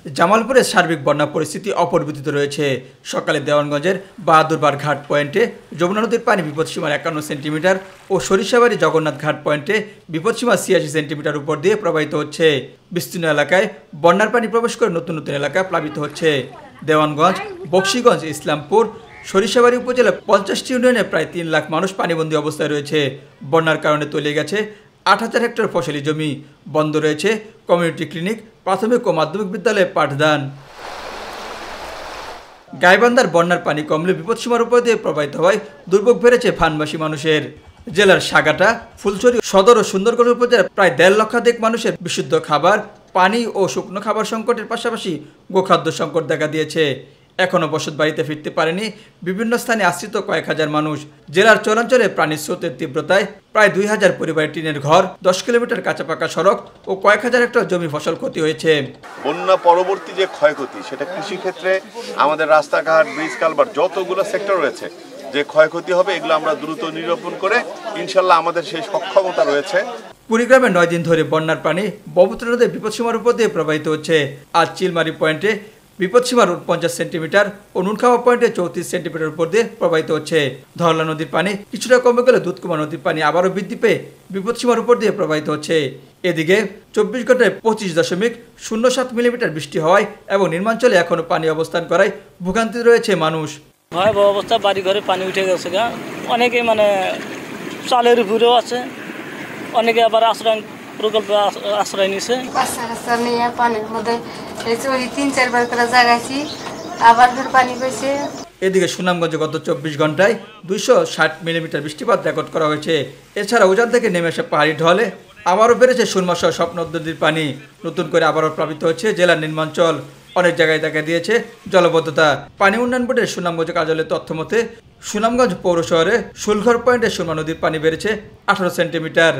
জামালপুরের সার্বিক বন্যা পরিস্থিতি অপরিবর্তিত রয়েছে। সকালে দেওয়ানগঞ্জের বাহাদুরবাড় ঘাট পয়েন্টে যমুনা নদীর পানি বিপদসীমার 51 সেন্টিমিটার ও সরিষাবাড়ী জগন্নাথ ঘাট পয়েন্টে বিপদসীমা 86 সেন্টিমিটার উপর দিয়ে প্রবাহিত হচ্ছে। বিস্তীর্ণ এলাকায় বন্যার পানি প্রবেশ করে নতুন নতুন এলাকা প্লাবিত হচ্ছে। দেওয়ানগঞ্জ, বকশীগঞ্জ, ইসলামপুর, সরিষাবাড়ী উপজেলার 50টি ইউনিয়নে প্রায় 3 লাখ মানুষ পানিবন্দী অবস্থায় রয়েছে। বন্যার কারণে তলিয়ে গেছে 8,000 হেক্টর ফসলি জমি। বন্ধ রয়েছে কমিউনিটি ক্লিনিক, প্রাথমিক ও মাধ্যমিক বিদ্যালয়ে পাঠদান। গাইবান্ধার বন্যার পানি কমলে বিপদসীমার উপর দিয়ে প্রবাহিত হওয়ায় দুর্ভোগ বেড়েছে ফানবাসী মানুষের। জেলার সাগাটা, ফুলছড়ি সদর ও সুন্দরগঞ্জ উপজেলার প্রায় 1.5 লক্ষাধিক মানুষের বিশুদ্ধ খাবার, পানি ও শুকনো খাবার সংকটের পাশাপাশি গোখাদ্য সংকট দেখা দিয়েছে। এখনও বসত বাড়িতে ফিরতে পারেনি বিভিন্ন স্থানে আশ্রিত কয়েক হাজার মানুষ। জেলার চরাঞ্চলে প্রাণীর স্রোতের তীব্রতায় প্রায় 2000 পরিবারের টিনের ঘর, 10 কিলোমিটার কাঁচা পাকা সড়ক ও কয়েক হাজার হেক্টর জমি ফসল ক্ষতি হয়েছে। বন্যা পরবর্তী যে ক্ষয়ক্ষতি, সেটা কৃষি ক্ষেত্রে আমাদের রাস্তাঘাট, ব্রিজ, কালভার্ট যতগুলো সেক্টর রয়েছে, যে ক্ষয়ক্ষতি হবে এগুলো আমরা দ্রুত নিরূপণ করে ইনশাল্লাহ আমাদের সেই সক্ষমতা রয়েছে। কুড়িগ্রামে 9 দিন ধরে বন্যার পানি ব্রহ্মপুত্র নদীর বিপদসীমার উপর দিয়ে প্রবাহিত হচ্ছে। আজ চিলমারি পয়েন্টে বিপদসীমার 50 সেন্টিমিটার ও নুনখাওয়া পয়েন্টে 34 সেন্টিমিটার উপর দিয়ে প্রবাহিত হচ্ছে। ধরলা নদীর পানি কিছুটা কমে গেলে দুধকুমা নদীর পানি আবারও বৃদ্ধি পেয়ে বিপদসীমার উপর দিয়ে প্রবাহিত হচ্ছে। এদিকে 24 ঘন্টায় 25.07 মিলিমিটার বৃষ্টি হওয়ায় এবং নির্মাঞ্চলে এখনও পানি অবস্থান করায় ভোগান্তিতে রয়েছে মানুষ। ভয়াবহ অবস্থা, বাড়ি ঘরে পানি উঠে গেছে। অনেকে চালের উপরেও আছে, অনেকে আবার আশ্রয় প্রকল্পে আশ্রয় নিছে। বাচ্চা নিয়ে পানির মধ্যে 3-4 বার করে জাগাইছি, আবার পানি পেয়েছে। এদিকে সুনামগঞ্জে গত 24 ঘন্টায় 260 মিলিমিটার বৃষ্টিপাত রেকর্ড করা হয়েছে। এছাড়া উজান থেকে নেমে আসা পাহাড়ি ঢলে আবারও বেড়েছে সুরমা সহ স্বপ্ন নদীর পানি। নতুন করে আবারও প্লাবিত হচ্ছে জেলার নিম্নাঞ্চল। অনেক জায়গায় দেখা দিয়েছে জলবদ্ধতা। পানি উন্নয়ন বোর্ডের সুনামগঞ্জ কার্যালয়ের তথ্য মতে সুনামগঞ্জ পৌর শহরে শুলঘর পয়েন্টে সুরমা নদীর পানি বেড়েছে 18 সেন্টিমিটার।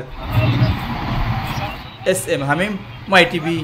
এস এম হামিম, মাই টিভি।